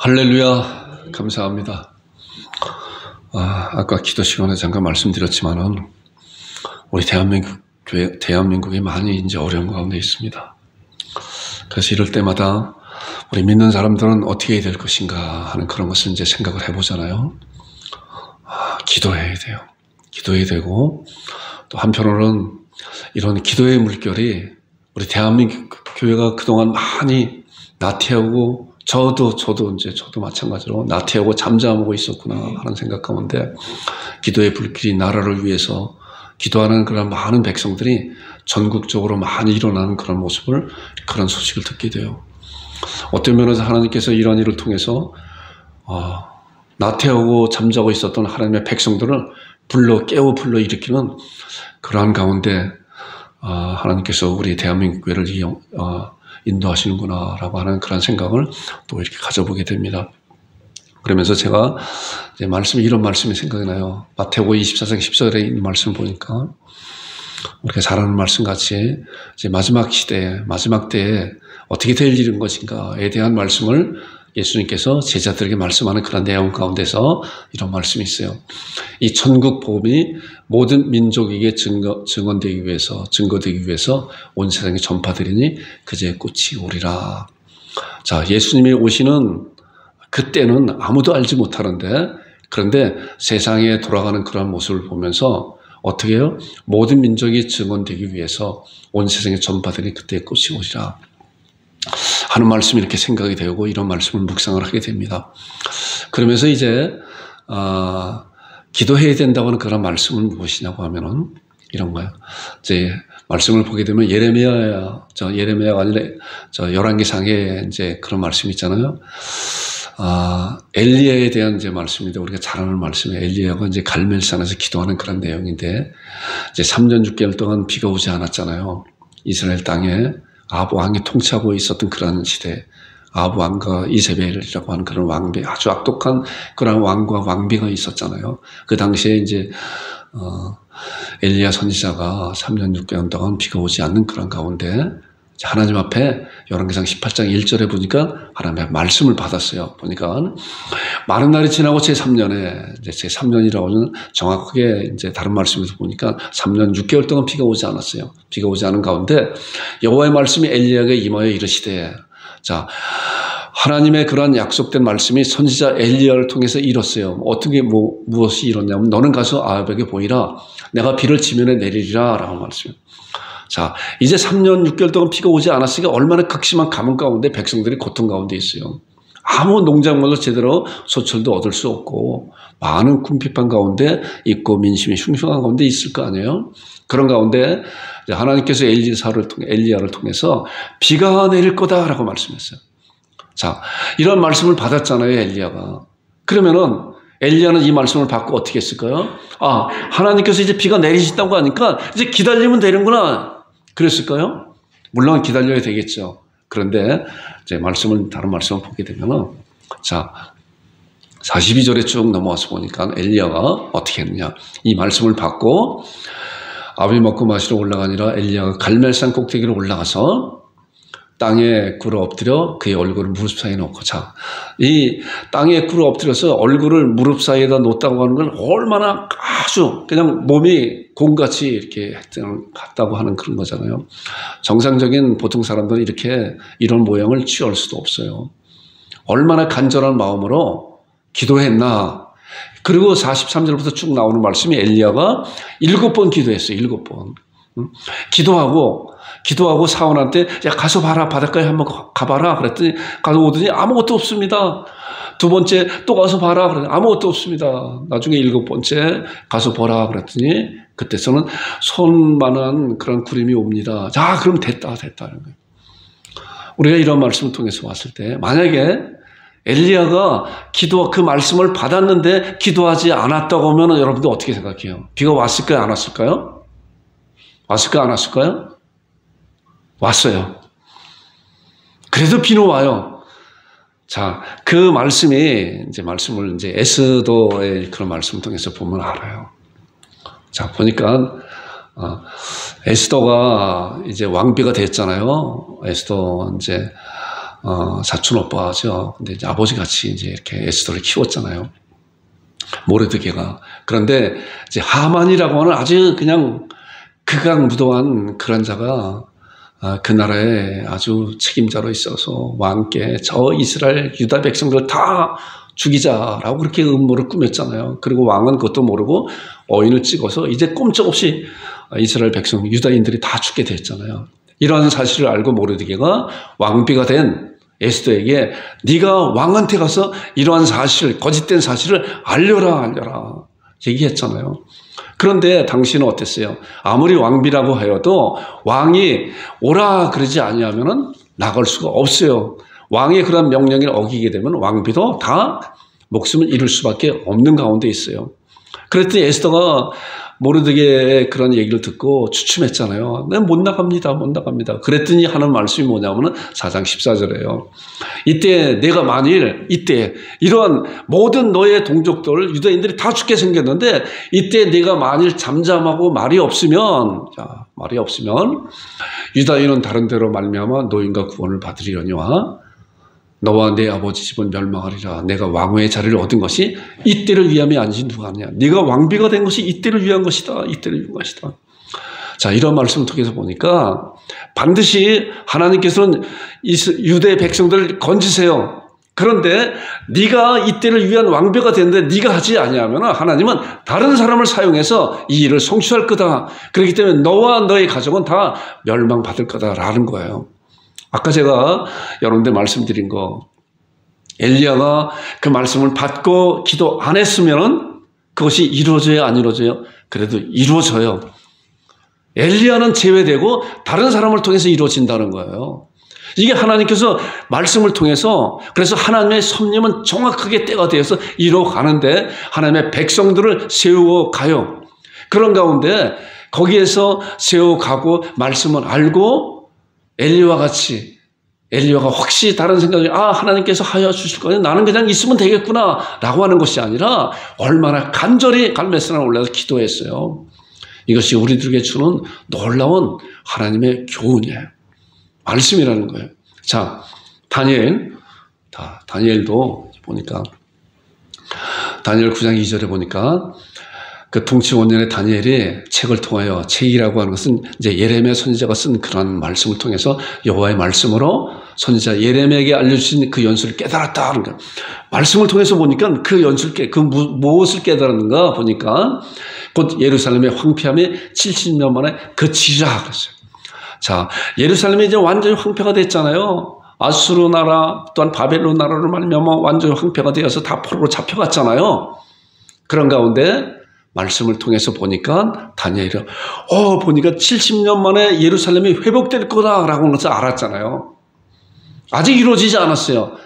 할렐루야, 감사합니다. 아까 기도 시간에 잠깐 말씀드렸지만은 우리 대한민국이 많이 이제 어려운 가운데 있습니다. 그래서 이럴 때마다 우리 믿는 사람들은 어떻게 해야 될 것인가 하는 그런 것을 이제 생각을 해보잖아요. 기도해야 돼요. 기도해야 되고, 또 한편으로는 이런 기도의 물결이 우리 대한민국 교회가 그동안 많이 나태하고, 저도 마찬가지로 나태하고 잠잠하고 있었구나 하는 생각 가운데, 기도의 불길이 나라를 위해서 기도하는 그런 많은 백성들이 전국적으로 많이 일어나는 그런 그런 소식을 듣게 돼요. 어떤 면에서 하나님께서 이런 일을 통해서 나태하고 잠자고 있었던 하나님의 백성들을 깨워 불러일으키는 그러한 가운데 하나님께서 우리 대한민국 교회를 인도하시는구나 라고 하는 그런 생각을 또 이렇게 가져보게 됩니다. 그러면서 제가 이제 이런 말씀이 생각이 나요. 마태복음 24장 10절에 있는 말씀을 보니까 우리가 잘 아는 말씀 같이 이제 마지막 시대에, 마지막 때에 어떻게 될 일인 것인가에 대한 말씀을 예수님께서 제자들에게 말씀하는 그런 내용 가운데서 이런 말씀이 있어요. 이 천국 복음이 모든 민족에게 증거되기 위해서 온 세상에 전파되리니 그제의 끝이 오리라. 자, 예수님이 오시는 그때는 아무도 알지 못하는데, 그런데 세상에 돌아가는 그런 모습을 보면서 어떻게 해요? 모든 민족이 증언되기 위해서 온 세상에 전파되니 그때의 끝이 오리라 하는 말씀이 이렇게 생각이 되고, 이런 말씀을 묵상을 하게 됩니다. 그러면서 이제 기도해야 된다고 하는 그런 말씀은 무엇이냐고 하면은 이런 거예요. 이제 말씀을 보게 되면 예레미야가 아니라 열왕기상에 이제 그런 말씀이 있잖아요. 엘리야에 대한 이제 말씀인데, 우리가 잘 아는 말씀이에요. 엘리야가 이제 갈멜산에서 기도하는 그런 내용인데, 이제 3년 6개월 동안 비가 오지 않았잖아요. 이스라엘 땅에 아합 왕이 통치하고 있었던 그런 시대, 아합 왕과 이세벨이라고 하는 그런 왕비, 아주 악독한 그런 왕과 왕비가 있었잖아요. 그 당시에 이제 엘리야 선지자가 3년 6개월 동안 비가 오지 않는 그런 가운데 하나님 앞에 열왕기상 18장 1절에 보니까 하나님의 말씀을 받았어요. 보니까 많은 날이 지나고 제3년에, 이제 제3년이라고는 정확하게 이제 다른 말씀에서 보니까 3년 6개월 동안 비가 오지 않았어요. 비가 오지 않은 가운데 여호와의 말씀이 엘리야에게 임하여 이르시되, 자, 하나님의 그러한 약속된 말씀이 선지자 엘리야를 통해서 이뤘어요. 어떻게 무엇이 이뤘냐면, 너는 가서 아합에게 보이라, 내가 비를 지면에 내리리라 라고 말씀해요. 자, 이제 3년 6개월 동안 비가 오지 않았으니까 얼마나 극심한 가뭄 가운데 백성들이 고통 가운데 있어요. 아무 농작물도 제대로 소철도 얻을 수 없고 많은 궁핍한 가운데 있고 민심이 흉흉한 가운데 있을 거 아니에요. 그런 가운데 하나님께서 엘리야를 통해서 비가 내릴 거다라고 말씀했어요. 자, 이런 말씀을 받았잖아요, 엘리야가. 그러면은 엘리야는 이 말씀을 받고 어떻게 했을까요? 하나님께서 이제 비가 내리신다고 하니까 이제 기다리면 되는구나 그랬을까요? 물론 기다려야 되겠죠. 그런데 이제 다른 말씀을 보게 되면은, 자, 42절에 쭉 넘어와서 보니까 엘리야가 어떻게 했느냐. 이 말씀을 받고 아비 먹고 마시러 올라가니라 엘리야가 갈멜산 꼭대기로 올라가서 땅에 꿇어 엎드려 그의 얼굴을 무릎 사이에 놓고, 자, 이 땅에 꿇어 엎드려서 얼굴을 무릎 사이에다 놓았다고 하는 건 얼마나 아주 그냥 몸이 곰같이 이렇게 같다고 하는 그런 거잖아요. 정상적인 보통 사람들은 이런 모양을 취할 수도 없어요. 얼마나 간절한 마음으로 기도했나. 그리고 43절부터 쭉 나오는 말씀이 엘리야가 7번 기도했어요. 7번. 기도하고 사원한테, 야, 가서 봐라, 바닷가에 한번 가봐라 그랬더니 가서 오더니 아무것도 없습니다. 두 번째 또 가서 봐라 그랬더니 아무것도 없습니다. 나중에 7번째 가서 보라 그랬더니 그때서는 손만한 그런 구름이 옵니다. 자, 그럼 됐다. 우리가 이런 말씀을 통해서 왔을 때, 만약에 엘리야가 그 말씀을 받았는데 기도하지 않았다고 하면 여러분들 어떻게 생각해요? 비가 왔을까요? 안 왔을까요? 왔을까요? 안 왔을까요? 왔어요. 그래도 비는 와요. 자, 그 말씀을 이제 에스더의 그런 말씀을 통해서 보면 알아요. 자, 보니까 에스더가 이제 왕비가 됐잖아요. 에스더 이제 사촌 오빠죠. 근데 이제 아버지 같이 이제 이렇게 에스더를 키웠잖아요. 모르드게가. 그런데 이제 하만이라고 하는 아주 그냥 극악무도한 그런 자가 그 나라의 아주 책임자로 있어서 왕께 저 이스라엘 유다 백성들 다 죽이자라고 그렇게 음모를 꾸몄잖아요. 그리고 왕은 그것도 모르고 어인을 찍어서 이제 꼼짝없이 이스라엘 백성 유다인들이 다 죽게 됐잖아요. 이러한 사실을 알고 모르드게가 왕비가 된 에스더에게 네가 왕한테 가서 이러한 사실, 거짓된 사실을 알려라 얘기했잖아요. 그런데 당신은 어땠어요? 아무리 왕비라고 하여도 왕이 오라 그러지 아니하면은 나갈 수가 없어요. 왕의 그런 명령을 어기게 되면 왕비도 다 목숨을 잃을 수밖에 없는 가운데 있어요. 그랬더니 에스더가 모르드게의 그런 얘기를 듣고 주춤했잖아요. 내가 못 나갑니다. 그랬더니 하는 말씀이 뭐냐면은 4장 14절에요. 이때 내가 만일 이때 이러한 모든 너의 동족들 유다인들이 다 죽게 생겼는데 이때 내가 만일 잠잠하고 말이 없으면 유다인은 다른 데로 말미암아 노임과 구원을 받으리려니와 너와 내 아버지 집은 멸망하리라. 내가 왕후의 자리를 얻은 것이 이때를 위함이 아니지 누가 하느냐. 네가 왕비가 된 것이 이때를 위한 것이다. 자, 이런 말씀을 통해서 보니까 반드시 하나님께서는 유대 백성들을 건지세요. 그런데 네가 이때를 위한 왕비가 됐는데 네가 하지 아니하면 하나님은 다른 사람을 사용해서 이 일을 성취할 거다. 그렇기 때문에 너와 너의 가족은 다 멸망받을 거다라는 거예요. 아까 제가 여러분들 말씀드린 거 엘리야가 그 말씀을 받고 기도 안 했으면 그것이 이루어져요, 안 이루어져요? 그래도 이루어져요. 엘리야는 제외되고 다른 사람을 통해서 이루어진다는 거예요. 이게 하나님께서 말씀을 통해서 그래서 하나님의 섭리는 정확하게 때가 되어서 이루어가는데 하나님의 백성들을 세우어 가요. 그런 가운데 거기에서 세워가고 말씀을 알고 엘리야가 혹시 다른 생각이 하나님께서 하여 주실 거예요. 나는 그냥 있으면 되겠구나 라고 하는 것이 아니라 얼마나 간절히 갈멜산에 올라서 기도했어요. 이것이 우리들에게 주는 놀라운 하나님의 교훈이에요. 말씀이라는 거예요. 자, 다니엘도 보니까 다니엘 9장 2절에 보니까 그 통치 5년의 다니엘이 책을 통하여 책이라고 하는 것은 이제 예레미야 선지자가 쓴 그런 말씀을 통해서 여호와의 말씀으로 선지자 예레미야에게 알려주신 그 연수를 깨달았다 하는 거예요. 말씀을 통해서 보니까 그 연수를 무엇을 깨달았는가 보니까 곧 예루살렘의 황폐함이 70년 만에 그치리라 그랬어요. 자, 예루살렘이 이제 완전히 황폐가 됐잖아요. 아수르 나라 또한 바벨론 나라로 말미암아 완전히 황폐가 되어서 다 포로로 잡혀갔잖아요. 그런 가운데 말씀을 통해서 보니까 다니엘이 보니까 70년 만에 예루살렘이 회복될 거다라고 하는 것을 알았잖아요. 아직 이루어지지 않았어요.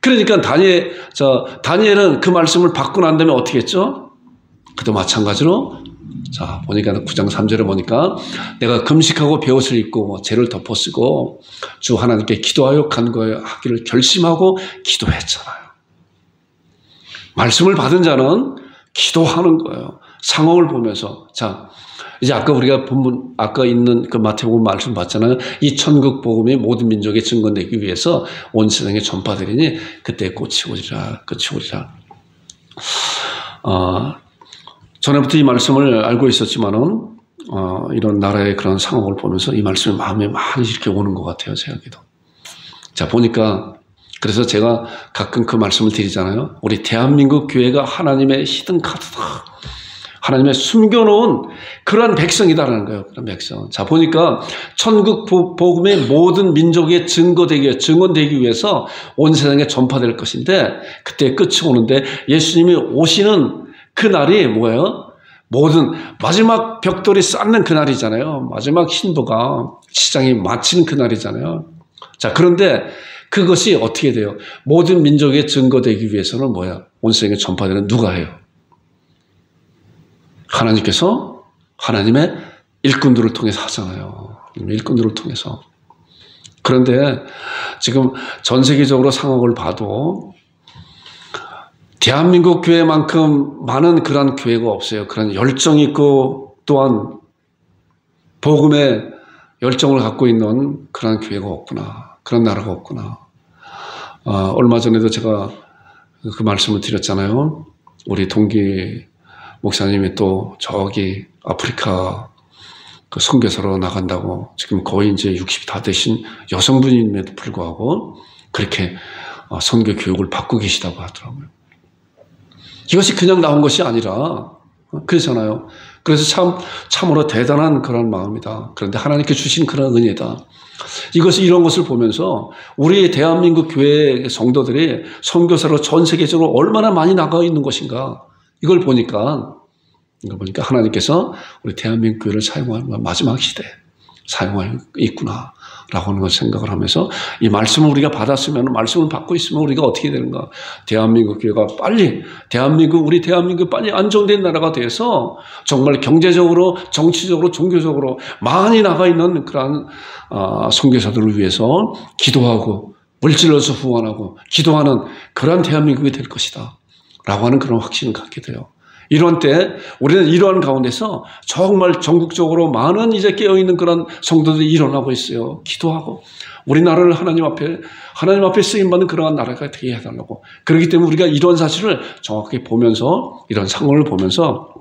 그러니까 다니엘은 그 말씀을 받고 난 다음에 어떻게 했죠? 그도 마찬가지로 자 보니까 9장 3절에 보니까 내가 금식하고 베옷을 입고 죄를 덮어쓰고 주 하나님께 기도하여 간구하기를 결심하고 기도했잖아요. 말씀을 받은 자는 기도하는 거예요. 상황을 보면서. 자, 이제 아까 우리가 아까 있는 그 마태복음 말씀 봤잖아요. 이 천국 복음이 모든 민족에 증거되기 위해서 온 세상에 전파되리니 그때 끝이 오리라. 전에부터 이 말씀을 알고 있었지만은, 이런 나라의 그런 상황을 보면서 이 말씀이 마음에 많이 이렇게 오는 것 같아요, 제가기도. 자, 보니까, 그래서 제가 가끔 그 말씀을 드리잖아요. 우리 대한민국 교회가 하나님의 히든 카드다. 하나님의 숨겨놓은 그러한 백성이다라는 거예요. 그런 백성. 자, 보니까 천국 복음의 모든 민족의 증언되기 위해서 온 세상에 전파될 것인데 그때 끝이 오는데 예수님이 오시는 그 날이 뭐예요? 모든 마지막 벽돌이 쌓는 그 날이잖아요. 마지막 신부가 시장이 마치는 그 날이잖아요. 자, 그런데 그것이 어떻게 돼요? 모든 민족의 증거되기 위해서는 뭐야? 온 세상에 전파되는 누가 해요? 하나님께서 하나님의 일꾼들을 통해서 하잖아요. 일꾼들을 통해서. 그런데 지금 전 세계적으로 상황을 봐도 대한민국 교회만큼 많은 그런 교회가 없어요. 그런 열정이 있고 또한 복음의 열정을 갖고 있는 그런 교회가 없구나. 그런 나라가 없구나. 얼마 전에도 제가 그 말씀을 드렸잖아요. 우리 동기 목사님이 또 저기 아프리카 그 선교사로 나간다고 지금 거의 이제 60이 다 되신 여성분임에도 불구하고 그렇게 선교 교육을 받고 계시다고 하더라고요. 이것이 그냥 나온 것이 아니라 그렇잖아요. 그래서 참으로 대단한 그런 마음이다. 그런데 하나님께 주신 그런 은혜다. 이런 것을 보면서 우리 대한민국 교회 성도들이 선교사로 전 세계적으로 얼마나 많이 나가 있는 것인가. 이걸 보니까 하나님께서 우리 대한민국 교회를 사용하는 마지막 시대에 사용하고 있구나 라고 하는 것을 생각을 하면서 이 말씀을 우리가 받았으면, 말씀을 받고 있으면 우리가 어떻게 되는가. 대한민국 교회가 빨리 우리 대한민국 빨리 안정된 나라가 돼서 정말 경제적으로, 정치적으로, 종교적으로 많이 나가 있는 그러한 선교사들을 위해서 기도하고 물질로서 후원하고 기도하는 그러한 대한민국이 될 것이다 라고 하는 그런 확신을 갖게 돼요. 이런 때 우리는 이러한 가운데서 정말 전국적으로 많은 이제 깨어있는 그런 성도들이 일어나고 있어요. 기도하고 우리나라를 하나님 앞에 쓰임받는 그러한 나라가 되게 해달라고. 그렇기 때문에 우리가 이런 사실을 정확하게 보면서, 이런 상황을 보면서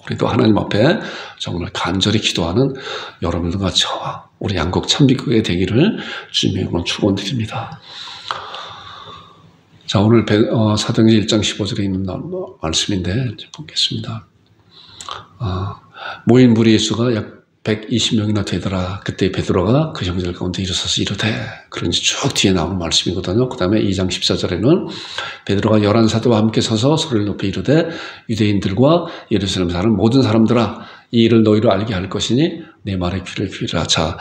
우리도 하나님 앞에 정말 간절히 기도하는 여러분들과 저와 우리 양곡 참비교회 되기를 주님의 이름으로 축원드립니다. 자, 오늘 사도행전 1장 15절에 있는 말씀인데 보겠습니다. 모인 무리의 수가 약 120명이나 되더라. 그때 베드로가 그 형제들 가운데 일어서서 이르되, 그런지 쭉 뒤에 나오는 말씀이거든요. 그 다음에 2장 14절에는 베드로가 11사도와 함께 서서 소리를 높여 이르되, 유대인들과 예루살렘 사는 모든 사람들아, 이 일을 너희로 알게 할 것이니 내 말에 귀를 기울이라. 자,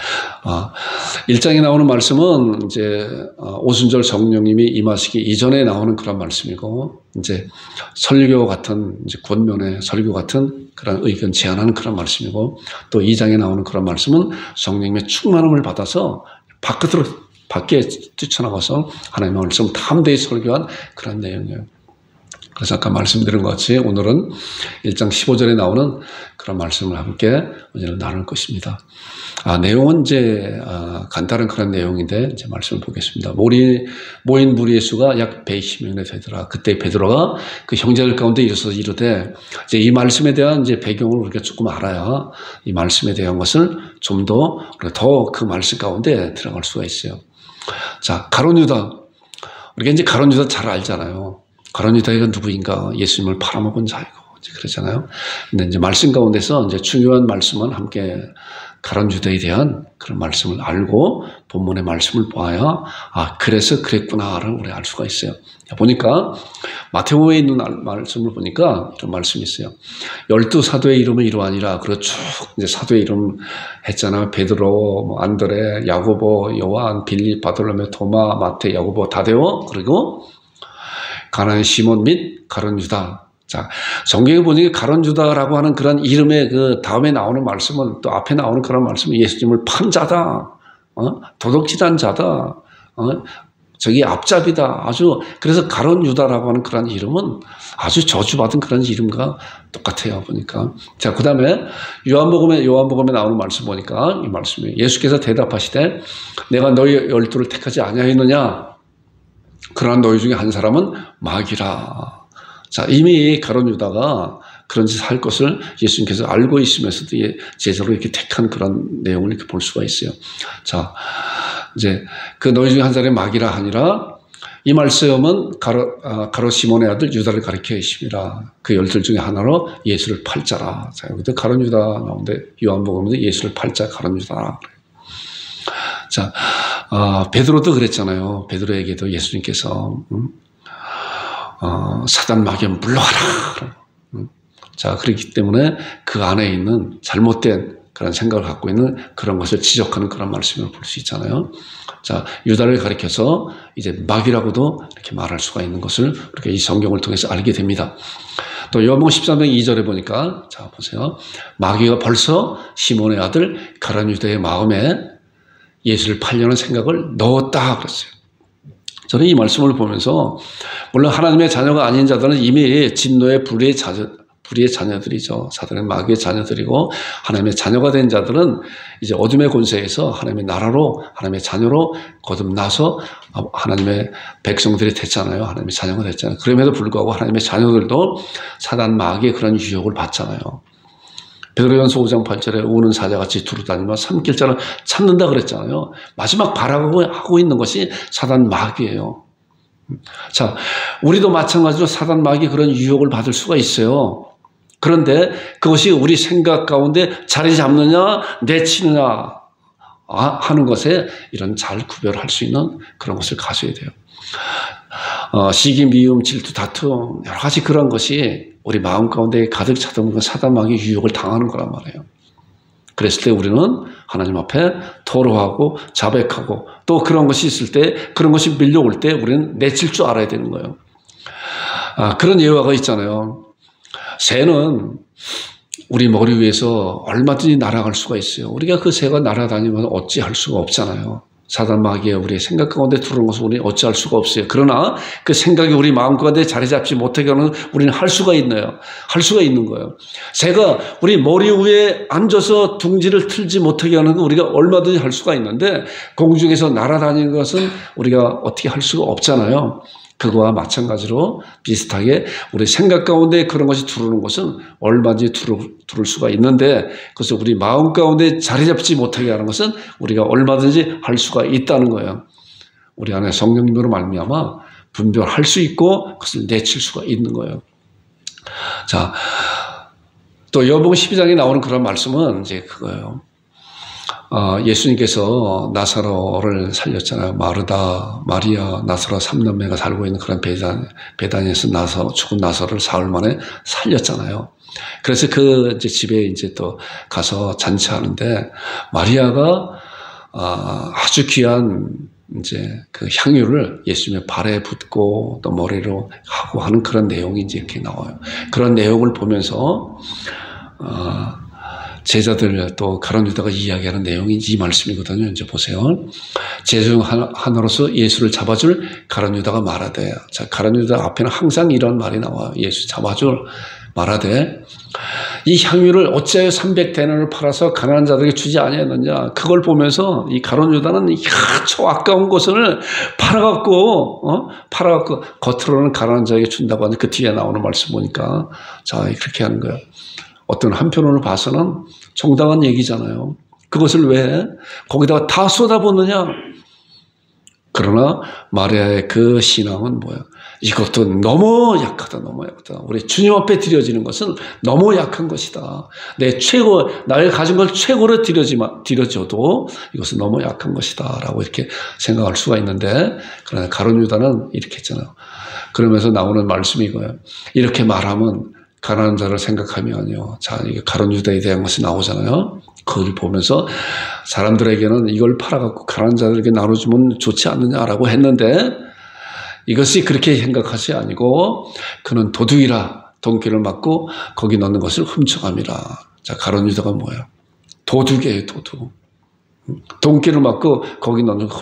1장에 나오는 말씀은 이제 오순절 성령님이 임하시기 이전에 나오는 그런 말씀이고, 이제 설교 같은, 이제 권면의 설교 같은 그런 의견 제안하는 그런 말씀이고, 또 2장에 나오는 그런 말씀은 성령님의 충만함을 받아서 밖에 뛰쳐나가서 하나님의 말씀을 담대히 설교한 그런 내용이에요. 그래서 아까 말씀드린 것 같이 오늘은 1장 15절에 나오는 그런 말씀을 함께 오늘 나눌 것입니다. 내용은 이제 간단한 그런 내용인데 이제 말씀을 보겠습니다. 모인 무리의 수가 약 120명이나 되더라. 그때 베드로가 그 형제들 가운데 일어서서 이르되, 이제 이 말씀에 대한 이제 배경을 우리가 조금 알아야 이 말씀에 대한 것을 좀 더 그 말씀 가운데 들어갈 수가 있어요. 자, 가룟 유다. 우리가 이제 가룟 유다 잘 알잖아요. 가룟 유다가 누구인가? 예수님을 팔아먹은 자이고, 그러잖아요. 근데 이제 말씀 가운데서 이제 중요한 말씀은 함께 가룟 유다에 대한 그런 말씀을 알고 본문의 말씀을 보아야, 그래서 그랬구나를 우리 알 수가 있어요. 보니까 마태복음에 있는 말씀을 보니까 이런 말씀이 있어요. 12사도의 이름은 이러하니라. 그리고 쭉 이제 사도의 이름 했잖아요. 베드로, 안드레, 야고보, 요한, 빌립, 바돌로메, 토마, 마태, 야고보, 다데오, 그리고 가나안 시몬 및 가룟 유다. 자, 성경에 보니 가룟 유다라고 하는 그런 이름의 그 다음에 나오는 말씀은, 또 앞에 나오는 그런 말씀은 예수님을 판 자다, 도둑질한 자다, 저기 앞잡이다. 그래서 가룟 유다라고 하는 그런 이름은 아주 저주받은 그런 이름과 똑같아요, 보니까. 자, 그 다음에 요한복음에 나오는 말씀 보니까 이 말씀이, 예수께서 대답하시되 내가 너희 12를 택하지 아니하였느냐? 그러나 너희 중에 한 사람은 마귀라. 자, 이미 가룟 유다가 그런 짓을 할 것을 예수님께서 알고 있으면서도 제자로 이렇게 택한 그런 내용을 이렇게 볼 수가 있어요. 자, 이제 그 너희 중에 한 사람이 마귀라 하니라. 이 말씀은 가룟 시몬의 아들 유다를 가리켜 있습니다. 그 12 중에 하나로 예수를 팔 자라. 자, 여기도 가룟 유다 나오는데 요한복음에도 예수를 팔 자 가룟 유다. 자, 베드로도 그랬잖아요. 베드로에게도 예수님께서 사단 마귀야 물러가라. 자, 그렇기 때문에 그 안에 있는 잘못된 그런 생각을 갖고 있는 그런 것을 지적하는 그런 말씀을 볼 수 있잖아요. 자, 유다를 가리켜서 이제 마귀라고도 이렇게 말할 수가 있는 것을 우리가 이 성경을 통해서 알게 됩니다. 또 요한복음 13장 2절에 보니까, 자, 보세요. 마귀가 벌써 시몬의 아들 가룟 유다의 마음에 예수를 팔려는 생각을 넣었다 그랬어요. 저는 이 말씀을 보면서, 물론 하나님의 자녀가 아닌 자들은 이미 진노의 불에 불의의 자녀들이죠. 사단의 마귀의 자녀들이고, 하나님의 자녀가 된 자들은 이제 어둠의 권세에서 하나님의 나라로, 하나님의 자녀로 거듭나서 하나님의 백성들이 됐잖아요. 하나님의 자녀가 됐잖아요. 그럼에도 불구하고 하나님의 자녀들도 사단 마귀의 그런 유혹을 받잖아요. 베드로전서 5장 8절에 우는 사자같이 두루다니며 삼킬 자를 찾는다 그랬잖아요. 마지막 바라고 있는 것이 사단 마귀예요. 자, 우리도 마찬가지로 사단 마귀 그런 유혹을 받을 수가 있어요. 그런데 그것이 우리 생각 가운데 자리 잡느냐 내치느냐 하는 것에 이런 잘 구별할 수 있는 그런 것을 가져야 돼요. 시기, 미움, 질투, 다툼 여러 가지 그런 것이 우리 마음 가운데 가득 차던 사단 마귀의 유혹을 당하는 거란 말이에요. 그랬을 때 우리는 하나님 앞에 토로하고 자백하고 또 그런 것이 있을 때, 그런 것이 밀려올 때 우리는 내칠 줄 알아야 되는 거예요. 그런 예화가 있잖아요. 새는 우리 머리 위에서 얼마든지 날아갈 수가 있어요. 우리가 그 새가 날아다니면 어찌할 수가 없잖아요. 사단 마귀에 우리의 생각 가운데 들어오는 것을 우리는 어찌할 수가 없어요. 그러나 그 생각이 우리 마음 가운데 자리 잡지 못하게 하는 우리는 할 수가 있네요. 할 수가 있는 거예요. 새가 우리 머리 위에 앉아서 둥지를 틀지 못하게 하는 거 우리가 얼마든지 할 수가 있는데, 공중에서 날아다니는 것은 우리가 어떻게 할 수가 없잖아요. 그거와 마찬가지로 비슷하게 우리 생각 가운데 그런 것이 들어오는 것은 얼마든지 들어올 수가 있는데, 그래서 우리 마음 가운데 자리 잡지 못하게 하는 것은 우리가 얼마든지 할 수가 있다는 거예요. 우리 안에 성령님으로 말미암아 분별할 수 있고 그것을 내칠 수가 있는 거예요. 자, 또 요한복음 12장에 나오는 그런 말씀은 이제 그거예요. 예수님께서 나사로를 살렸잖아요. 마르다, 마리아, 나사로 3남매가 살고 있는 그런 베다니에서 죽은 나사로를 사흘 만에 살렸잖아요. 그래서 그 이제 집에 이제 또 가서 잔치하는데, 마리아가 아주 귀한 이제 그 향유를 예수님의 발에 붓고 또 머리로 하고 하는 그런 내용이 이제 이렇게 나와요. 그런 내용을 보면서 제자들 또 가룟 유다가 이야기하는 내용이 이 말씀이거든요. 이제 보세요. 제자 중 하나로서 예수를 잡아줄 가룟 유다가 말하되, 자, 가룟 유다 앞에는 항상 이런 말이 나와요. 예수 잡아줄 말하되, 이 향유를 어찌하여 300데나리온을 팔아서 가난한 자들에게 주지 아니하였느냐. 그걸 보면서 이 가룟 유다는 저 아까운 것을 팔아갖고 겉으로는 가난한 자에게 준다고 하는 그 뒤에 나오는 말씀 보니까, 자, 그렇게 하는 거예요. 어떤 한편으로 봐서는 정당한 얘기잖아요. 그것을 왜 거기다가 다 쏟아붓느냐. 그러나 마리아의 그 신앙은 뭐야? 이것도 너무 약하다, 너무 약하다. 우리 주님 앞에 드려지는 것은 너무 약한 것이다. 내 최고, 나의 가진 걸 최고로 드려져도 이것은 너무 약한 것이다 라고 이렇게 생각할 수가 있는데, 그러나 가룟 유다는 이렇게 했잖아요. 그러면서 나오는 말씀이 이거예요. 이렇게 말하면 가난한 자를 생각하면요. 자, 이게 가룟 유다에 대한 것이 나오잖아요. 그걸 보면서 사람들에게는 이걸 팔아갖고 가난한 자들에게 나눠주면 좋지 않느냐라고 했는데, 이것이 그렇게 생각하시 아니고 그는 도둑이라 돈기를 맞고 거기 넣는 것을 훔쳐갑니다. 자, 가룟 유다가 뭐예요? 도둑이에요, 도둑. 돈기를 맞고 거기 넣는 걸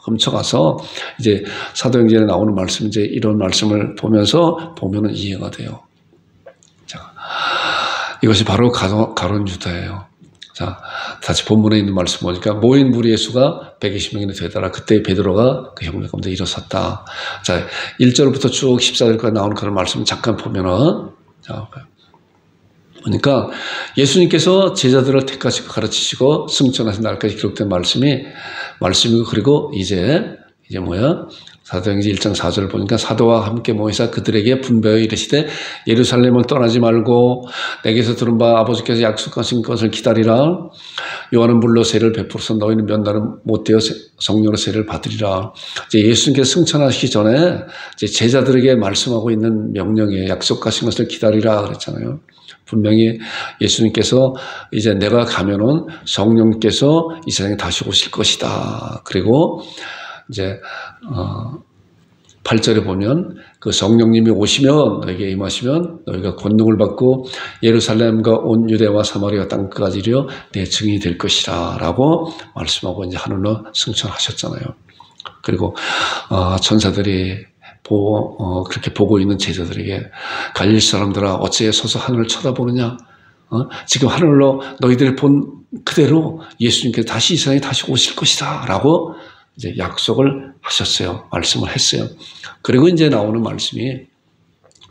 훔쳐가서 이제 사도행전에 나오는 말씀, 이제 이런 말씀을 보면은 이해가 돼요. 이것이 바로 가룟 유다예요. 자, 다시 본문에 있는 말씀 보니까 모인 무리의 수가 120명이나 되더라. 그때 베드로가 그 혁명 가운데 일어섰다. 자, 1절부터 쭉 14절까지 나오는 그런 말씀 잠깐 보면은, 자, 보니까 예수님께서 제자들을 택하시고 가르치시고 승천하신 날까지 기록된 말씀이고, 그리고 이제 뭐야? 사도행전 1장 4절을 보니까 사도와 함께 모이사 그들에게 분배하여 이르시되 예루살렘을 떠나지 말고 내게서 들은 바 아버지께서 약속하신 것을 기다리라. 요한은 물로 세를 베풀어서 너희는 몇 날은 못되어 성령으로 세를 받으리라. 이제 예수님께서 승천하시기 전에 이제 제자들에게 말씀하고 있는 명령에 약속하신 것을 기다리라 그랬잖아요. 분명히 예수님께서 이제 내가 가면은 성령께서 이 세상에 다시 오실 것이다. 그리고 이제 8절에 보면 그 성령님이 오시면 너에게 임하시면 너희가 권능을 받고 예루살렘과 온 유대와 사마리아 땅까지 이르러 내 증인이 될 것이라 라고 말씀하고 이제 하늘로 승천하셨잖아요. 그리고 천사들이 그렇게 보고 있는 제자들에게 갈릴리 사람들아 어찌 서서 하늘을 쳐다보느냐? 지금 하늘로 너희들이 본 그대로 예수님께서 다시 이 세상에 다시 오실 것이다 라고 이제 약속을 하셨어요. 말씀을 했어요. 그리고 이제 나오는 말씀이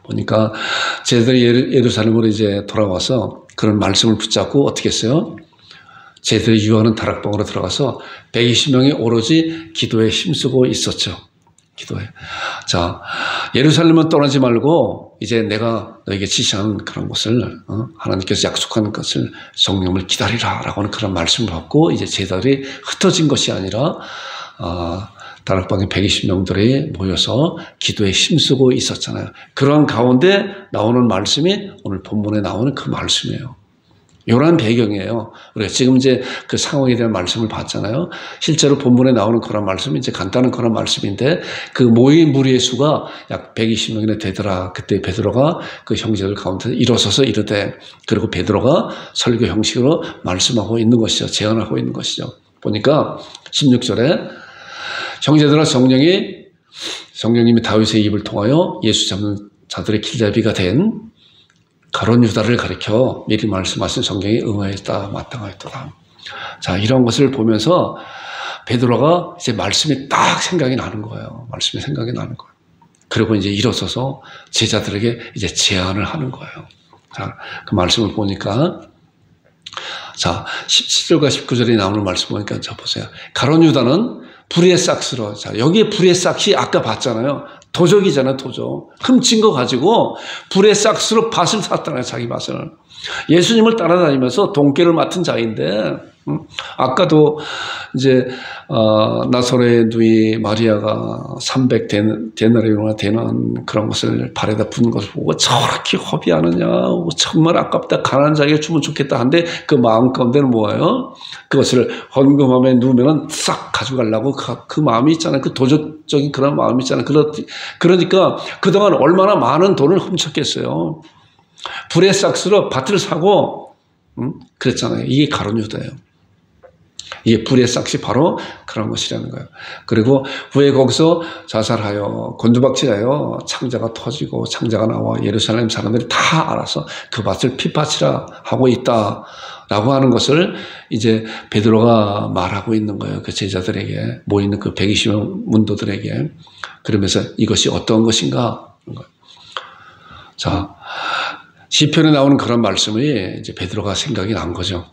보니까 제자들이 예루살렘으로 이제 돌아와서 그런 말씀을 붙잡고 어떻게 했어요? 제자들이 유하는 다락방으로 들어가서 120명이 오로지 기도에 힘쓰고 있었죠. 기도해. 자, 예루살렘은 떠나지 말고 이제 내가 너에게 지시하는 그런 것을 하나님께서 약속하는 것을 성령을 기다리라 라고 하는 그런 말씀을 받고 이제 제자들이 흩어진 것이 아니라 다락방에 120명들이 모여서 기도에 힘쓰고 있었잖아요. 그런 가운데 나오는 말씀이 오늘 본문에 나오는 그 말씀이에요. 이런 배경이에요. 우리가 지금 이제 그 상황에 대한 말씀을 봤잖아요. 실제로 본문에 나오는 그런 말씀이 이제 간단한 그런 말씀인데 그 모인 무리의 수가 약 120명이나 되더라. 그때 베드로가 그 형제들 가운데 일어서서 이르되, 그리고 베드로가 설교 형식으로 말씀하고 있는 것이죠. 제안하고 있는 것이죠. 보니까 16절에 형제들아 성령님이 다윗의 입을 통하여 예수 잡는 자들의 길잡이가 된 가룟 유다를 가리켜 미리 말씀하신 성경이 응하였다 마땅하였다. 자, 이런 것을 보면서 베드로가 이제 말씀이 딱 생각이 나는 거예요. 말씀이 생각이 나는 거예요. 그리고 이제 일어서서 제자들에게 이제 제안을 하는 거예요. 자, 그 말씀을 보니까 자, 17절과 19절에 나오는 말씀 보니까 자 보세요. 가룟 유다는 불의 싹스로, 자, 여기에 불의 싹이 아까 봤잖아요. 도적이잖아요, 도적. 훔친 거 가지고 불의 싹스로 밭을 샀잖아요, 자기 밭을. 예수님을 따라다니면서 돈깨를 맡은 자인데, 아까도 이제, 나사로의 누이 마리아가 300데나리온이나 되는 그런 것을 발에다 붓는 것을 보고 저렇게 허비하느냐, 정말 아깝다, 가난한 자에게 주면 좋겠다 한데 그 마음 가운데는 뭐예요? 그것을 헌금함에 누우면은 싹 가져가려고 그 마음이 있잖아요. 그 도적적인 그런 마음이 있잖아요. 그러니까 그동안 얼마나 많은 돈을 훔쳤겠어요. 불의 싹스로 밭을 사고, 그랬잖아요. 이게 가룟 유다예요. 이게 불의 싹이 바로 그런 것이라는 거예요. 그리고 후에 거기서 자살하여 곤두박질하여 창자가 터지고 창자가 나와 예루살렘 사람들이 다 알아서 그 밭을 핏밭이라 하고 있다라고 하는 것을 이제 베드로가 말하고 있는 거예요. 그 제자들에게, 모이는 그 120명 문도들에게. 그러면서 이것이 어떤 것인가? 자, 시편에 나오는 그런 말씀이 이제 베드로가 생각이 난 거죠.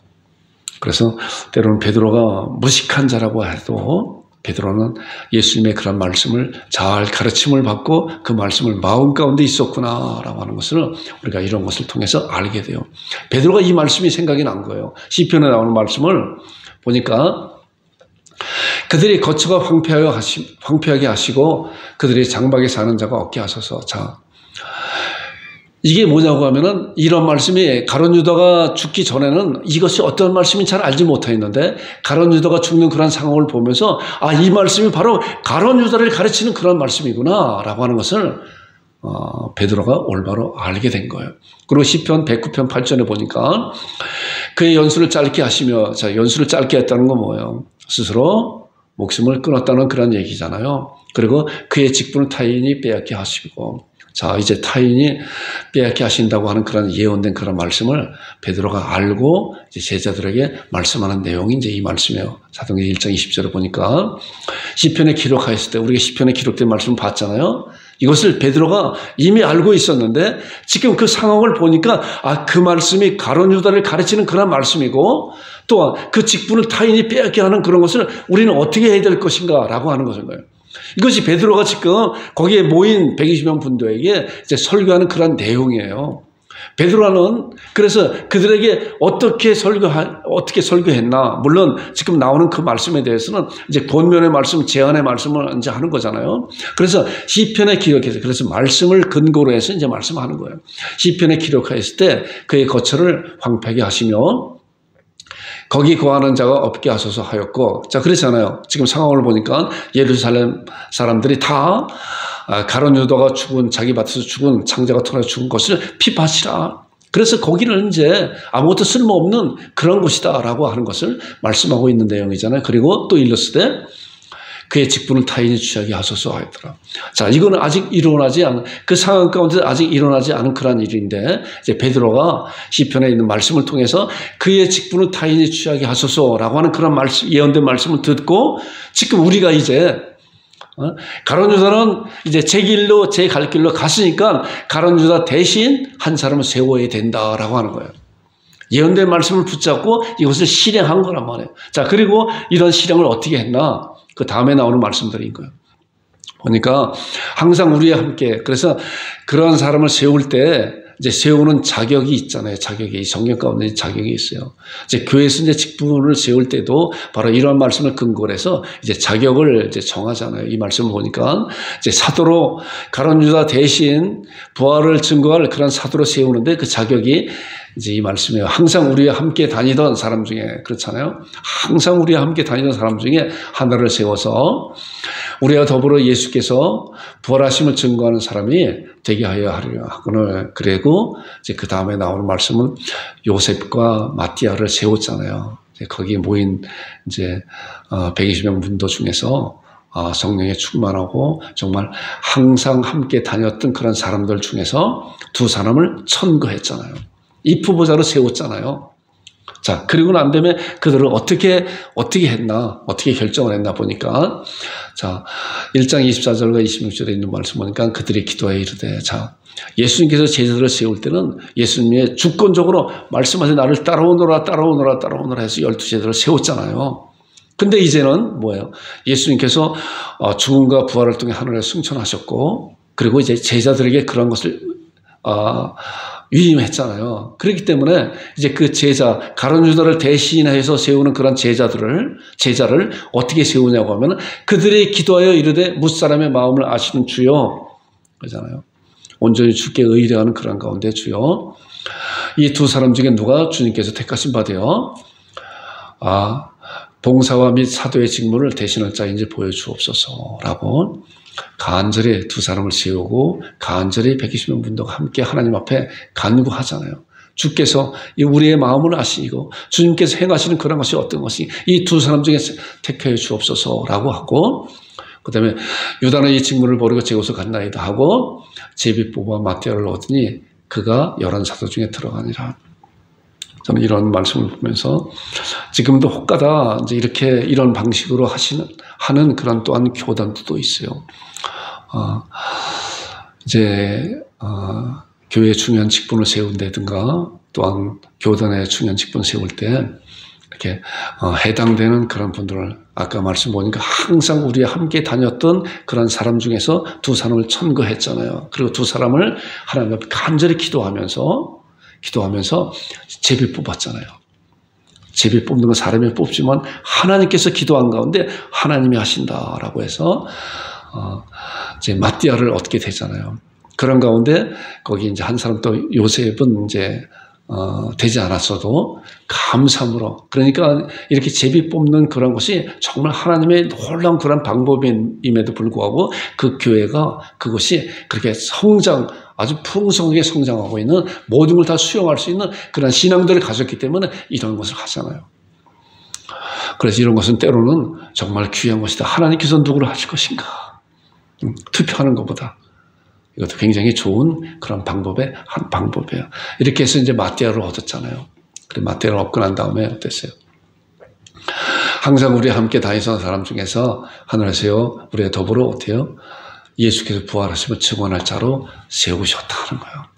그래서 때로는 베드로가 무식한 자라고 해도 베드로는 예수님의 그런 말씀을 잘 가르침을 받고 그 말씀을 마음 가운데 있었구나라고 하는 것을 우리가 이런 것을 통해서 알게 돼요. 베드로가 이 말씀이 생각이 난 거예요. 시편에 나오는 말씀을 보니까 그들이 거처가 황폐하게 하시고 그들이 장막에 사는 자가 없게 하소서. 자, 이게 뭐냐고 하면은 이런 말씀이 가룟 유다가 죽기 전에는 이것이 어떤 말씀인지 잘 알지 못했는데 가룟 유다가 죽는 그런 상황을 보면서 아, 이 말씀이 바로 가룟 유다를 가르치는 그런 말씀이구나 라고 하는 것을 베드로가 올바로 알게 된 거예요. 그리고 시편 109편 8절에 보니까 그의 연수를 짧게 하시며, 자, 연수를 짧게 했다는 건 뭐예요? 스스로 목숨을 끊었다는 그런 얘기잖아요. 그리고 그의 직분을 타인이 빼앗게 하시고, 자, 이제 타인이 빼앗게 하신다고 하는 그런 예언된 그런 말씀을 베드로가 알고 이제 제자들에게 말씀하는 내용이 이제 이 말씀이에요. 사도행전 1장 20절에 보니까 시편에 기록하였을 때, 우리가 시편에 기록된 말씀을 봤잖아요. 이것을 베드로가 이미 알고 있었는데 지금 그 상황을 보니까 아, 그 말씀이 가룟 유다를 가르치는 그런 말씀이고 또한 그 직분을 타인이 빼앗게 하는 그런 것을 우리는 어떻게 해야 될 것인가 라고 하는 것인 거예요. 이것이 베드로가 지금 거기에 모인 120명 분들에게 이제 설교하는 그런 내용이에요. 베드로는 그래서 그들에게 어떻게 설교했나, 물론 지금 나오는 그 말씀에 대해서는 이제 본면의 말씀, 제안의 말씀을 이제 하는 거잖아요. 그래서 시편에 기록해서, 그래서 말씀을 근거로 해서 이제 말씀하는 거예요. 시편에 기록하였을 때 그의 거처를 황폐하게 하시며 거기 거하는 자가 없게 하소서 하였고, 자, 그렇잖아요. 지금 상황을 보니까 예루살렘 사람들이 다 가룟 유다가 죽은, 자기 밭에서 죽은, 창자가 터져 죽은 것을 핏밭이라. 그래서 거기는 이제 아무것도 쓸모없는 그런 곳이다 라고 하는 것을 말씀하고 있는 내용이잖아요. 그리고 또 일렀을 때 그의 직분을 타인이 취하게 하소서 하였더라. 자, 이거는 아직 일어나지 않은, 그 상황 가운데 아직 일어나지 않은 그런 일인데, 이제 베드로가 시편에 있는 말씀을 통해서 그의 직분을 타인이 취하게 하소서라고 하는 그런 말씀, 예언된 말씀을 듣고, 지금 우리가 이제, 가룟 유다는 이제 제 길로, 제 갈 길로 갔으니까 가룟 유다 대신 한 사람을 세워야 된다라고 하는 거예요. 예언된 말씀을 붙잡고 이것을 실행한 거란 말이에요. 자, 그리고 이런 실행을 어떻게 했나? 그 다음에 나오는 말씀들인 거예요. 보니까 항상 우리와 함께, 그래서 그런 사람을 세울 때 이제 세우는 자격이 있잖아요. 자격이, 성경 가운데 자격이 있어요. 이제 교회에서 이제 직분을 세울 때도 바로 이런 말씀을 근거로 해서 이제 자격을 이제 정하잖아요. 이 말씀을 보니까 이제 사도로, 가룟 유다 대신 부활을 증거할 그런 사도로 세우는데 그 자격이 이제 이 말씀이에요. 항상 우리와 함께 다니던 사람 중에, 그렇잖아요. 항상 우리와 함께 다니던 사람 중에 하나를 세워서 우리와 더불어 예수께서 부활하심을 증거하는 사람이 되게 하여 하리라 하거늘. 그리고 이제 그 다음에 나오는 말씀은 요셉과 마띠아를 세웠잖아요. 이제 거기에 모인 이제 120명 문도 중에서 성령에 충만하고 정말 항상 함께 다녔던 그런 사람들 중에서 두 사람을 천거했잖아요. 입후보자로 세웠잖아요. 자, 그리고 난 다음에 그들을 어떻게 했나, 어떻게 결정을 했나 보니까, 자, 1장 24절과 26절에 있는 말씀 보니까 그들이 기도하여 이르되, 자, 예수님께서 제자들을 세울 때는 예수님의 주권적으로 말씀하신 나를 따라오너라 해서 12제자들을 세웠잖아요. 근데 이제는 뭐예요? 예수님께서 죽음과 부활을 통해 하늘에 승천하셨고, 그리고 이제 제자들에게 그런 것을, 위임했잖아요. 그렇기 때문에 이제 그 제자, 가룟 유다를 대신해서 세우는 그런 제자를 어떻게 세우냐고 하면 그들이 기도하여 이르되 무사람의 마음을 아시는 주여, 그러잖아요. 온전히 주께 의뢰하는 그런 가운데 주여, 이 두 사람 중에 누가 주님께서 택하신 바 되어 봉사와 및 사도의 직무를 대신할 자인지 보여주옵소서라고 간절히 두 사람을 세우고 간절히 120명 분도가 함께 하나님 앞에 간구하잖아요. 주께서 우리의 마음을 아시고 주님께서 행하시는 그런 것이 어떤 것이 이 두 사람 중에 택하여 주옵소서라고 하고, 그 다음에 유다는 이 직무를 버리고 제곳을 갔나이다 하고 제비 뽑아 마띠아를 얻으니 그가 11사도 중에 들어가니라. 저는 이런 말씀을 보면서 지금도 혹가다 이제 이렇게 이런 방식으로 하는 그런 또한 교단도 있어요. 교회의 중요한 직분을 세운다든가 또한 교단의 중요한 직분을 세울 때 이렇게 해당되는 그런 분들을 아까 말씀 보니까 항상 우리와 함께 다녔던 그런 사람 중에서 두 사람을 천거했잖아요. 그리고 두 사람을 하나님 앞에 간절히 기도하면서 제비 뽑았잖아요. 제비 뽑는 건 사람이 뽑지만 하나님께서 기도한 가운데 하나님이 하신다라고 해서 이제 마띠아를 얻게 되잖아요. 그런 가운데 거기 이제 한 사람 또 요셉은 이제 되지 않았어도 감사함으로, 그러니까 이렇게 제비 뽑는 그런 것이 정말 하나님의 놀라운 그런 방법임에도 불구하고 그 교회가 그것이 그렇게 아주 풍성하게 성장하고 있는 모든 걸 다 수용할 수 있는 그런 신앙들을 가졌기 때문에 이런 것을 하잖아요. 그래서 이런 것은 때로는 정말 귀한 것이다. 하나님께서 누구를 하실 것인가? 투표하는 것보다 이것도 굉장히 좋은 그런 방법의 한 방법이에요. 이렇게 해서 이제 마띠아를 얻었잖아요. 그래, 마띠아를 얻고 난 다음에 어땠어요? 항상 우리와 함께 다니던 사람 중에서 하늘에서요, 우리와 더불어 어때요? 예수께서 부활하시면 증언할 자로 세우셨다는 거예요.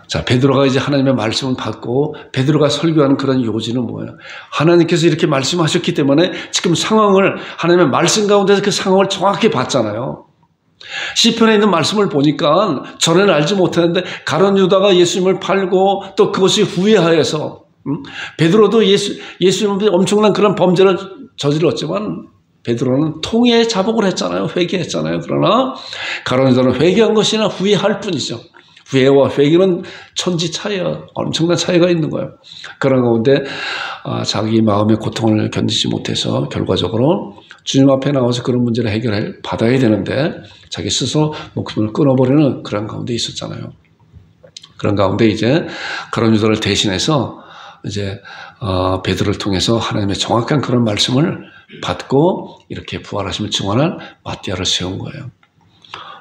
자, 베드로가 이제 하나님의 말씀을 받고 베드로가 설교하는 그런 요지는 뭐예요? 하나님께서 이렇게 말씀하셨기 때문에 지금 상황을 하나님의 말씀 가운데서 그 상황을 정확히 봤잖아요. 시편에 있는 말씀을 보니까 전에는 알지 못했는데 가룟 유다가 예수님을 팔고 또 그것이 후회하여서 베드로도 예수님한테 엄청난 그런 범죄를 저질렀지만 베드로는 통해 자복을 했잖아요. 회개했잖아요. 그러나 가룟 유다는 회개한 것이나 후회할 뿐이죠. 후회와 회개는 천지 차이야, 엄청난 차이가 있는 거예요. 그런 가운데 자기 마음의 고통을 견디지 못해서 결과적으로 주님 앞에 나와서 그런 문제를 해결해 받아야 되는데 자기 스스로 목숨을 끊어버리는 그런 가운데 있었잖아요. 그런 가운데 이제 가룟 유다를 대신해서 이제 베드로를 통해서 하나님의 정확한 그런 말씀을 받고 이렇게 부활하심을 증언할 마띠아를 세운 거예요.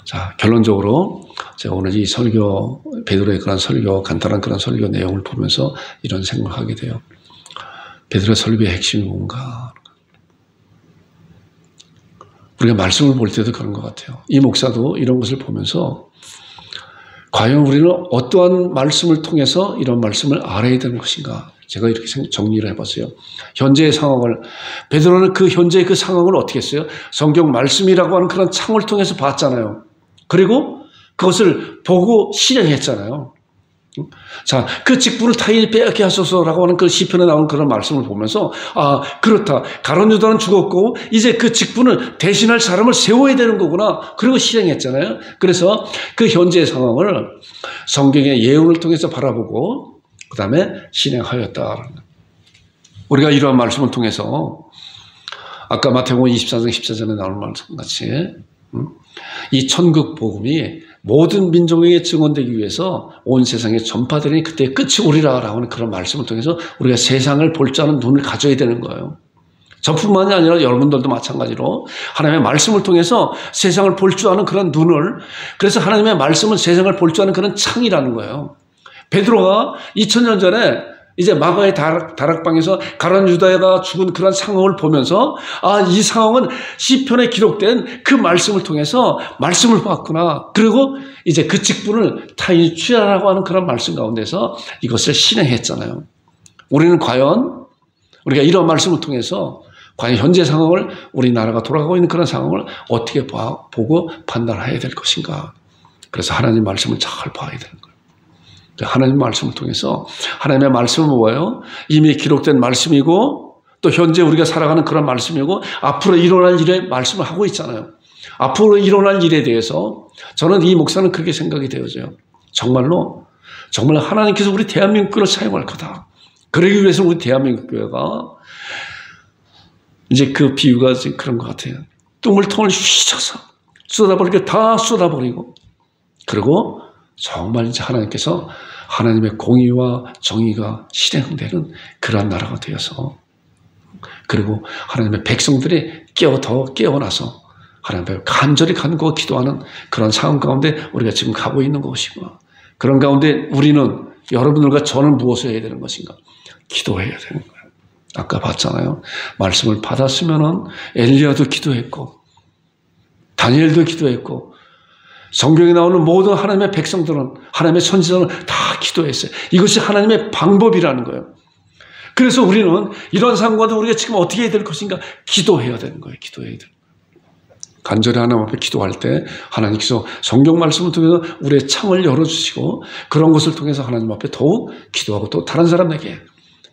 자, 결론적으로 제가 오늘 이 설교, 베드로의 그런 설교, 간단한 그런 설교 내용을 보면서 이런 생각을 하게 돼요. 베드로의 설교의 핵심이 뭔가? 우리가 말씀을 볼 때도 그런 것 같아요. 이 목사도 이런 것을 보면서 과연 우리는 어떠한 말씀을 통해서 이런 말씀을 알아야 되는 것인가? 제가 이렇게 정리를 해봤어요. 현재의 상황을, 베드로는 그 현재의 그 상황을 어떻게 했어요? 성경 말씀이라고 하는 그런 창을 통해서 봤잖아요. 그리고 그것을 보고 실행했잖아요. 자, 그 직분을 타인이 빼앗게 하소서라고 하는 그 시편에 나오는 그런 말씀을 보면서, 아, 그렇다. 가룟 유다는 죽었고 이제 그 직분을 대신할 사람을 세워야 되는 거구나. 그리고 실행했잖아요. 그래서 그 현재의 상황을 성경의 예언을 통해서 바라보고 그 다음에 실행하였다. 우리가 이러한 말씀을 통해서 아까 마태복음 24장 14절에 나오는 말씀 같이 이 천국 복음이 모든 민족에게 증언되기 위해서 온 세상에 전파되니 그때 끝이 오리라라고 하는 그런 말씀을 통해서 우리가 세상을 볼 줄 아는 눈을 가져야 되는 거예요. 저뿐만이 아니라 여러분들도 마찬가지로 하나님의 말씀을 통해서 세상을 볼 줄 아는 그런 눈을, 그래서 하나님의 말씀은 세상을 볼 줄 아는 그런 창이라는 거예요. 베드로가 2000년 전에 이제 마가의 다락방에서 가룟 유다가 죽은 그런 상황을 보면서, 아, 이 상황은 시편에 기록된 그 말씀을 통해서 말씀을 봤구나. 그리고 이제 그 직분을 타인이 취하라고 하는 그런 말씀 가운데서 이것을 실행했잖아요. 우리는 과연 우리가 이런 말씀을 통해서 과연 현재 상황을, 우리나라가 돌아가고 있는 그런 상황을 어떻게 보고 판단해야 될 것인가. 그래서 하나님 말씀을 잘 봐야 되는 거예요. 하나님 말씀을 통해서, 하나님의 말씀은 뭐예요? 이미 기록된 말씀이고 또 현재 우리가 살아가는 그런 말씀이고 앞으로 일어날 일에 말씀을 하고 있잖아요. 앞으로 일어날 일에 대해서 저는 이 목사는 그렇게 생각이 되어져요. 정말 하나님께서 우리 대한민국 교회를 사용할 거다. 그러기 위해서 우리 대한민국 교회가 이제 그 비유가 그런 것 같아요. 뚜물통을 휘쳐서 쏟아버리고 다 쏟아버리고, 그리고 정말 이제 하나님께서 하나님의 공의와 정의가 실행되는 그러한 나라가 되어서, 그리고 하나님의 백성들이 더 깨어나서 하나님 앞에 간절히 간구하고 기도하는 그런 상황 가운데 우리가 지금 가고 있는 것이고, 그런 가운데 우리는, 여러분들과 저는 무엇을 해야 되는 것인가? 기도해야 되는 거예요. 아까 봤잖아요. 말씀을 받았으면은 엘리야도 기도했고 다니엘도 기도했고 성경에 나오는 모든 하나님의 백성들은, 하나님의 선지자는 다 기도했어요. 이것이 하나님의 방법이라는 거예요. 그래서 우리는 이런 상황과도 우리가 지금 어떻게 해야 될 것인가? 기도해야 되는 거예요. 기도해야 되는 거예요. 간절히 하나님 앞에 기도할 때 하나님께서 성경 말씀을 통해서 우리의 창을 열어주시고, 그런 것을 통해서 하나님 앞에 더욱 기도하고 또 다른 사람에게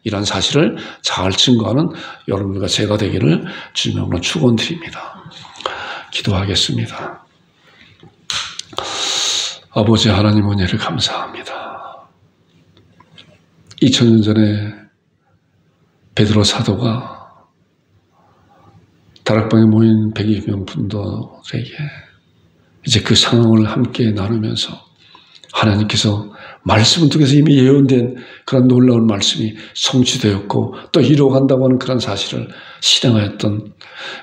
이런 사실을 잘 증거하는 여러분들과 제가 되기를 주님으로 축원드립니다. 기도하겠습니다. 아버지 하나님 은혜를 감사합니다. 2000년 전에 베드로 사도가 다락방에 모인 120명 분들에게 이제 그 상황을 함께 나누면서 하나님께서 말씀을 통해서 이미 예언된 그런 놀라운 말씀이 성취되었고 또 이루어간다고 하는 그런 사실을 실행하였던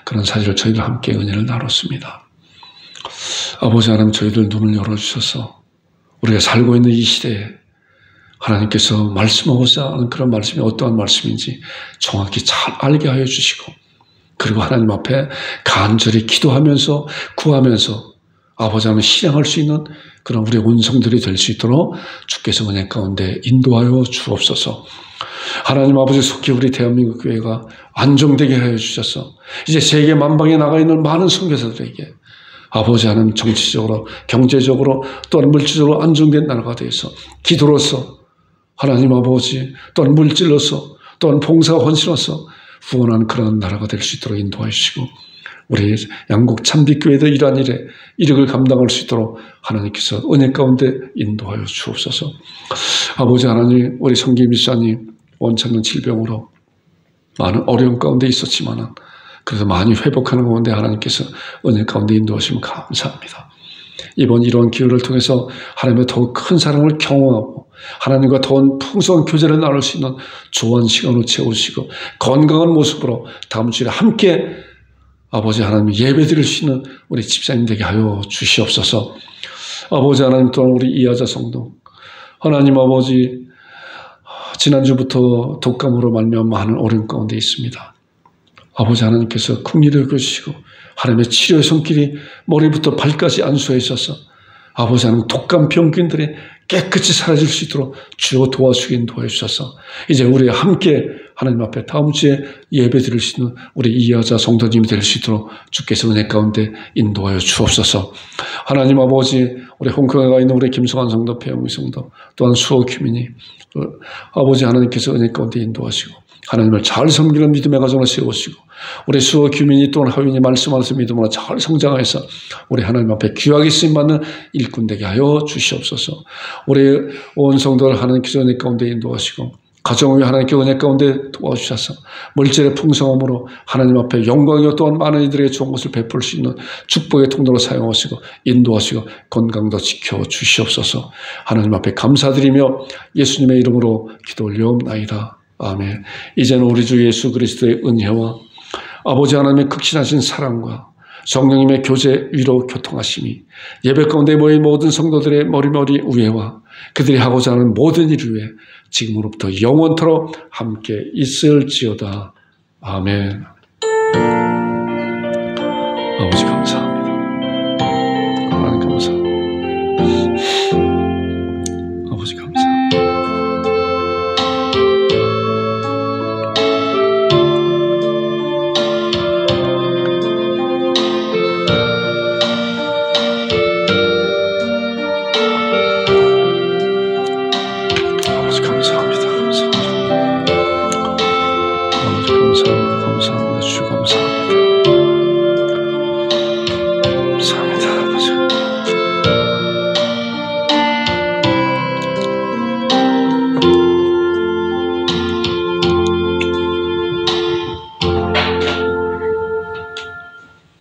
그런 사실을 저희들 함께 은혜를 나눴습니다. 아버지 하나님, 저희들 눈을 열어주셔서 우리가 살고 있는 이 시대에 하나님께서 말씀하고자 하는 그런 말씀이 어떠한 말씀인지 정확히 잘 알게 하여 주시고, 그리고 하나님 앞에 간절히 기도하면서 구하면서 아버지 하나님 실행할 수 있는 그런 우리의 온성들이 될 수 있도록 주께서 은혜 가운데 인도하여 주옵소서. 하나님 아버지, 속히 우리 대한민국 교회가 안정되게 하여 주셔서 이제 세계 만방에 나가 있는 많은 선교사들에게 아버지 하나님 정치적으로, 경제적으로, 또한 물질적으로 안정된 나라가 되어서 기도로서 하나님 아버지, 또한 물질로서, 또한 봉사 헌신로서 후원하는 그런 나라가 될 수 있도록 인도해 주시고, 우리 양국 참빛교회도 이러한 일에 이력을 감당할 수 있도록 하나님께서 은혜 가운데 인도하여 주옵소서. 아버지 하나님, 우리 성기 미사님 원찮는 질병으로 많은 어려움 가운데 있었지만은 그래서 많이 회복하는 가운데 하나님께서 은혜 가운데 인도하시면 감사합니다. 이번 이런 기회를 통해서 하나님의 더욱 큰 사랑을 경험하고 하나님과 더 풍성한 교제를 나눌 수 있는 좋은 시간을 채우시고 건강한 모습으로 다음 주에 함께 아버지 하나님 예배 드릴 수 있는 우리 집사님 되게 하여 주시옵소서. 아버지 하나님 또한 우리 이하자 성도 하나님 아버지 지난주부터 독감으로 말미암아 많은 어려움 가운데 있습니다. 아버지 하나님께서 긍휼히 여겨주시고 하나님의 치료의 손길이 머리부터 발까지 안수해 주셔서 아버지 하나님 독감 병균들이 깨끗이 사라질 수 있도록 주여 도와주시기 인도해 주셔서 이제 우리 함께 하나님 앞에 다음 주에 예배 드릴 수 있는 우리 이하자 성도님이 될 수 있도록 주께서 은혜 가운데 인도하여 주옵소서. 하나님 아버지 우리 홍콩에 가 있는 우리 김성환 성도, 배영미 성도 또한 수호 규민이 아버지 하나님께서 은혜 가운데 인도하시고 하나님을 잘 섬기는 믿음의 가정을 세우시고 우리 수호 규민이 또한 하윈이 말씀하셔서 믿음으로 잘 성장해서 우리 하나님 앞에 귀하게 쓰임받는 일꾼 되게 하여 주시옵소서. 우리 온 성도를 하나님께서 은혜 가운데 인도하시고 가정을 하나님께 은혜 가운데 도와주셔서 물질의 풍성함으로 하나님 앞에 영광이요 또한 많은 이들에게 좋은 것을 베풀 수 있는 축복의 통로로 사용하시고 인도하시고 건강도 지켜주시옵소서. 하나님 앞에 감사드리며 예수님의 이름으로 기도 올려옵나이다. 아멘. 이제는 우리 주 예수 그리스도의 은혜와 아버지 하나님의 극진하신 사랑과 성령님의 교제 위로 교통하심이 예배 가운데 모인 모든 성도들의 머리머리 위에와 그들이 하고자 하는 모든 일 위에 지금으로부터 영원토록 함께 있을지어다. 아멘. 아버지 감사합니다.